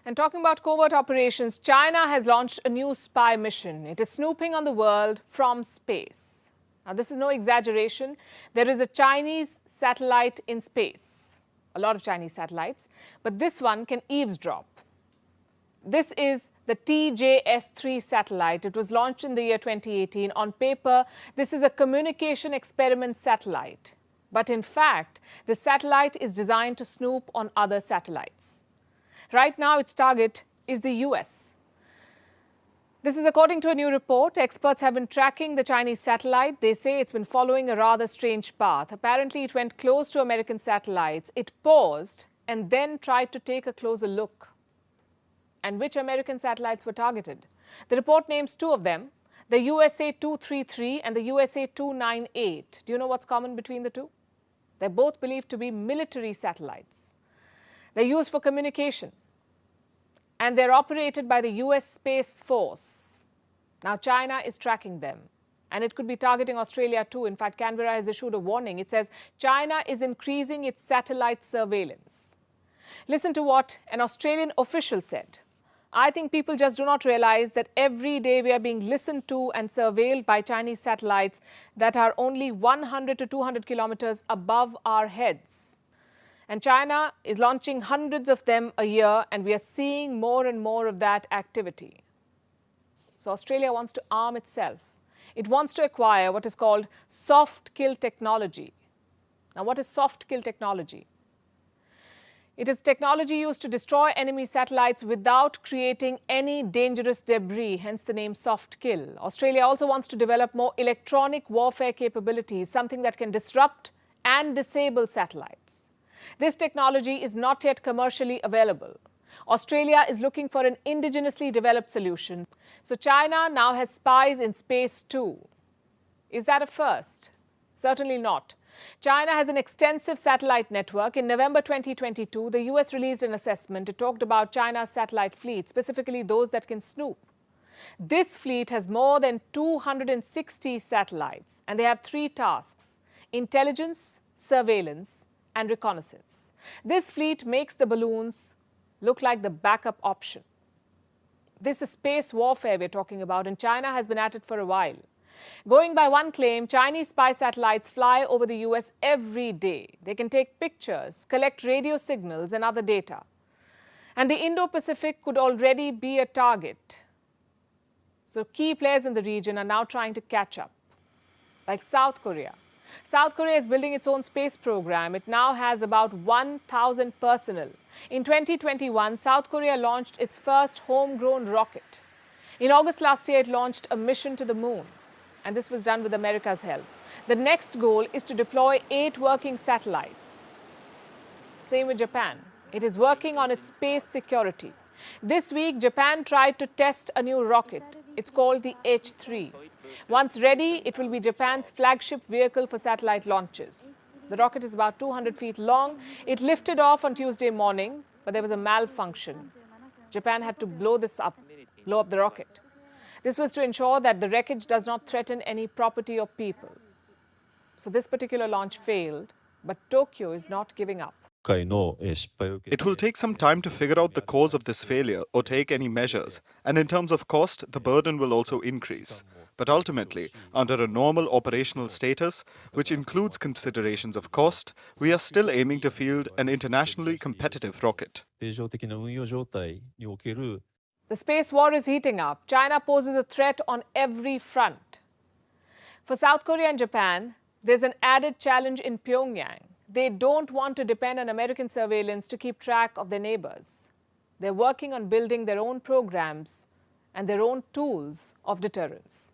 And talking about covert operations, China has launched a new spy mission. It is snooping on the world from space. Now, this is no exaggeration. There is a Chinese satellite in space, a lot of Chinese satellites, but this one can eavesdrop. This is the TJS-3 satellite. It was launched in the year 2018. On paper, this is a communication experiment satellite. But in fact, the satellite is designed to snoop on other satellites. Right now, its target is the US. This is according to a new report. Experts have been tracking the Chinese satellite. They say it's been following a rather strange path. Apparently, it went close to American satellites. It paused and then tried to take a closer look. And which American satellites were targeted? The report names two of them, the USA-233 and the USA-298. Do you know what's common between the two? They're both believed to be military satellites. They're used for communication, and they're operated by the US Space Force. Now, China is tracking them, and it could be targeting Australia too. In fact, Canberra has issued a warning. It says China is increasing its satellite surveillance. Listen to what an Australian official said. I think people just do not realize that every day we are being listened to and surveilled by Chinese satellites that are only 100 to 200 kilometers above our heads. And China is launching hundreds of them a year, and we are seeing more and more of that activity. So Australia wants to arm itself. It wants to acquire what is called soft kill technology. Now, what is soft kill technology? It is technology used to destroy enemy satellites without creating any dangerous debris, hence the name soft kill. Australia also wants to develop more electronic warfare capabilities, something that can disrupt and disable satellites. This technology is not yet commercially available. Australia is looking for an indigenously developed solution. So China now has spies in space too. Is that a first? Certainly not. China has an extensive satellite network. In November 2022, the US released an assessment. It talked about China's satellite fleet, specifically those that can snoop. This fleet has more than 260 satellites, and they have three tasks: intelligence, surveillance, and reconnaissance. This fleet makes the balloons look like the backup option. This is space warfare we're talking about, and China has been at it for a while. Going by one claim, Chinese spy satellites fly over the US every day. They can take pictures, collect radio signals and other data. And the Indo-Pacific could already be a target. So key players in the region are now trying to catch up, like South Korea. South Korea is building its own space program. It now has about 1,000 personnel. In 2021, South Korea launched its first homegrown rocket. In August last year, it launched a mission to the moon. And this was done with America's help. The next goal is to deploy 8 working satellites. Same with Japan. It is working on its space security. This week, Japan tried to test a new rocket. It's called the H3. Once ready, it will be Japan's flagship vehicle for satellite launches. The rocket is about 200 feet long. It lifted off on Tuesday morning, but there was a malfunction. Japan had to blow up the rocket. This was to ensure that the wreckage does not threaten any property or people. So this particular launch failed, but Tokyo is not giving up. It will take some time to figure out the cause of this failure or take any measures. And in terms of cost, the burden will also increase. But ultimately, under a normal operational status, which includes considerations of cost, we are still aiming to field an internationally competitive rocket. The space war is heating up. China poses a threat on every front. For South Korea and Japan, there's an added challenge in Pyongyang. They don't want to depend on American surveillance to keep track of their neighbors. They're working on building their own programs and their own tools of deterrence.